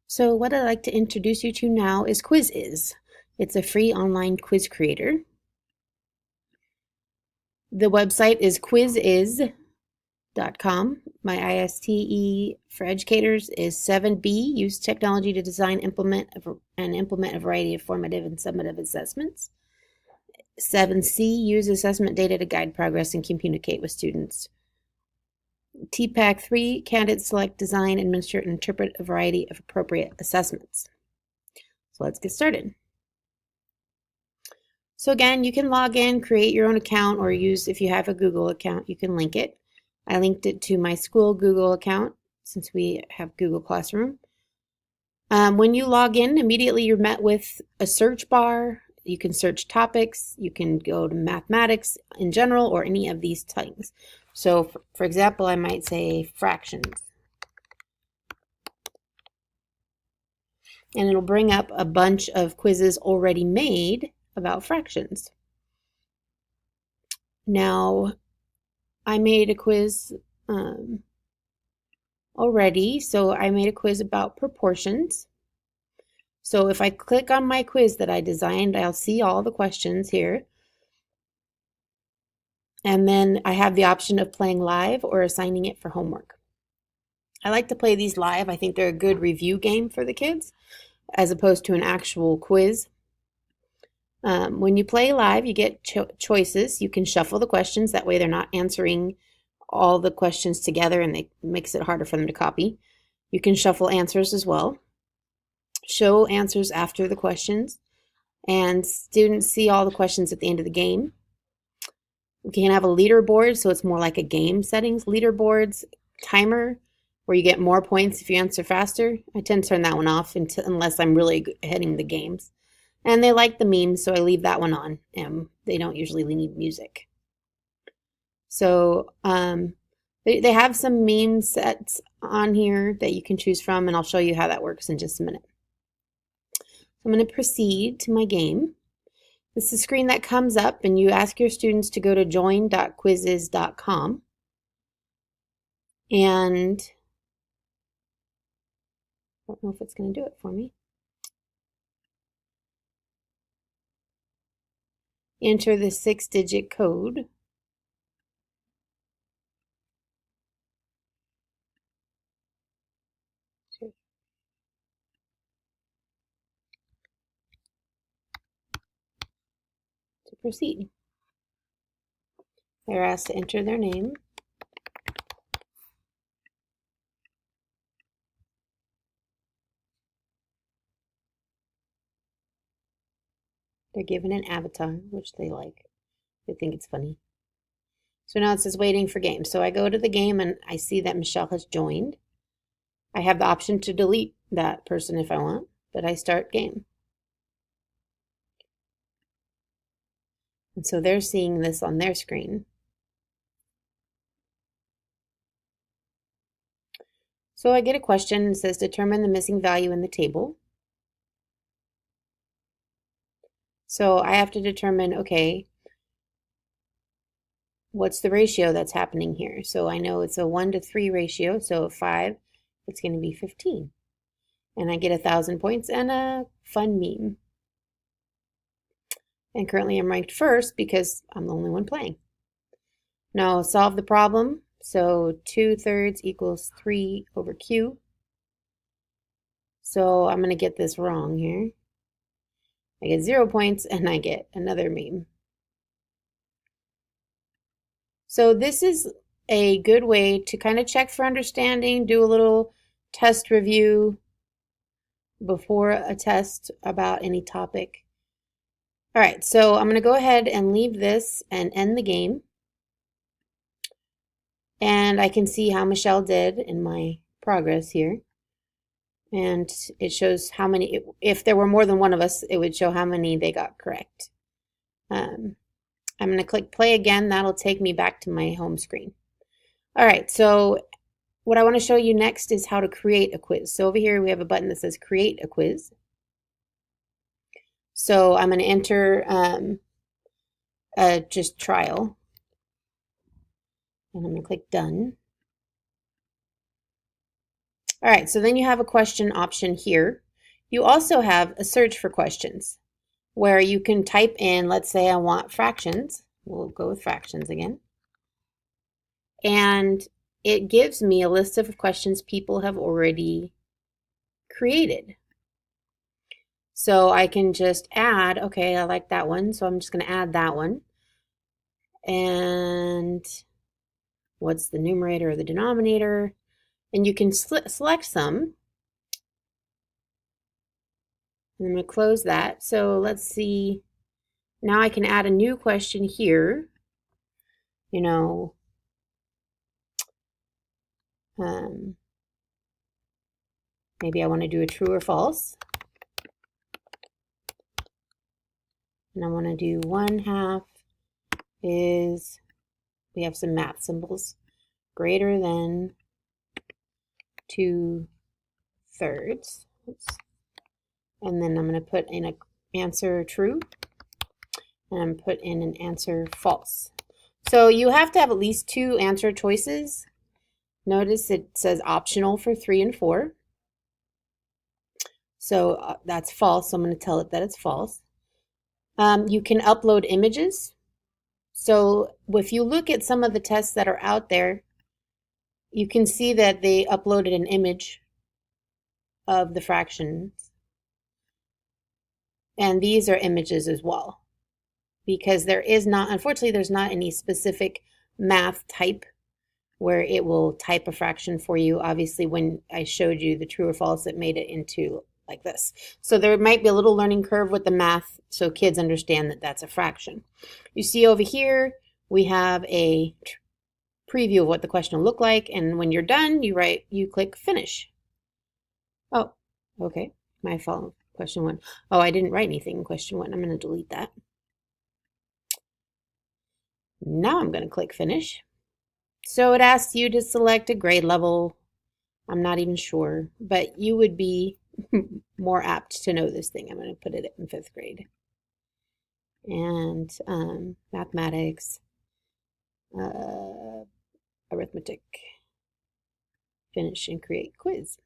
So what I'd like to introduce you to now is Quizizz. It's a free online quiz creator. The website is quizizz.com. My ISTE for educators is 7B, use technology to design, implement a variety of formative and summative assessments. 7C, use assessment data to guide progress and communicate with students. TPAC 3, candidates select, design, administer, and interpret a variety of appropriate assessments. So let's get started. So again, you can log in, create your own account, or use, if you have a Google account, you can link it. I linked it to my school Google account since we have Google Classroom. When you log in, immediately you're met with a search bar. You can search topics. You can go to mathematics in general or any of these things. So for example, I might say fractions. And it'll bring up a bunch of quizzes already made about fractions. Now, I made a quiz already, so I made a quiz about proportions. So if I click on my quiz that I designed, I'll see all the questions here. And then I have the option of playing live or assigning it for homework. I like to play these live. I think they're a good review game for the kids as opposed to an actual quiz. When you play live, you get choices. You can shuffle the questions. That way they're not answering all the questions together and it makes it harder for them to copy. You can shuffle answers as well. Show answers after the questions. And students see all the questions at the end of the game. You can have a leaderboard, so it's more like a game settings. Leaderboards, timer, where you get more points if you answer faster. I tend to turn that one off unless I'm really hitting the games. And they like the memes, so I leave that one on. They don't usually need music. So they have some meme sets on here that you can choose from, and I'll show you how that works in just a minute. So I'm going to proceed to my game. This is a screen that comes up, and you ask your students to go to join.quizizz.com. And I don't know if it's going to do it for me. Enter the 6-digit code. To proceed. They're asked to enter their name. They're given an avatar, which they like. They think it's funny. So now it says waiting for game. So I go to the game and I see that Michelle has joined. I have the option to delete that person if I want, but I start game. And so they're seeing this on their screen. So I get a question that says determine the missing value in the table. So I have to determine, okay, what's the ratio that's happening here? So I know it's a 1-to-3 ratio, so 5, it's going to be 15. And I get 1,000 points and a fun meme. And currently I'm ranked first because I'm the only one playing. Now solve the problem. So 2/3 equals 3 over Q. So I'm going to get this wrong here. I get 0 points and I get another meme. So this is a good way to kind of check for understanding, do a little test review before a test about any topic. All right, so I'm going to go ahead and leave this and end the game. And I can see how Michelle did in my progress here. And it shows how many, if there were more than one of us, it would show how many they got correct. I'm going to click play again. That'll take me back to my home screen. All right, so what I want to show you next is how to create a quiz. So over here we have a button that says create a quiz. So I'm going to enter just trial. And I'm going to click done. All right, so then you have a question option here. You also have a search for questions where you can type in, let's say I want fractions. We'll go with fractions again. And it gives me a list of questions people have already created. So I can just add, okay, I like that one, so I'm just going to add that one. And what's the numerator or the denominator? And you can select some. And I'm going to close that. So let's see. Now I can add a new question here. You know, maybe I want to do a true or false. And I want to do 1/2 is, we have some math symbols, greater than 2/3. Oops. And then I'm going to put in an answer true, and I'm put in an answer false. So you have to have at least 2 answer choices. Notice it says optional for 3 and 4. So that's false, so I'm going to tell it that it's false. You can upload images. So if you look at some of the tests that are out there, you can see that they uploaded an image of the fractions. And these are images as well. Because there is not, unfortunately, there's not any specific math type where it will type a fraction for you. Obviously, when I showed you the true or false, it made it into like this. So there might be a little learning curve with the math so kids understand that that's a fraction. You see over here, we have a preview of what the question will look like. And when you're done, you click finish. Oh, okay. My fault. Question 1. Oh, I didn't write anything in question 1. I'm going to delete that. Now I'm going to click finish. So it asks you to select a grade level. I'm not even sure, but you would be more apt to know this thing. I'm going to put it in 5th grade. And mathematics, arithmetic, finish and create quiz.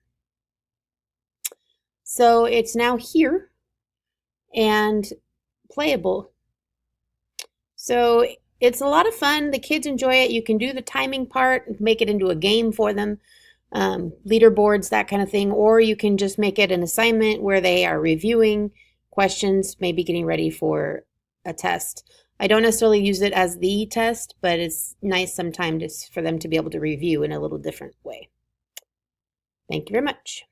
So it's now here and playable. So it's a lot of fun. The kids enjoy it. You can do the timing part, make it into a game for them, leaderboards, that kind of thing. Or you can just make it an assignment where they are reviewing questions, maybe getting ready for a test. I don't necessarily use it as the test, but it's nice sometimes for them to be able to review in a little different way. Thank you very much.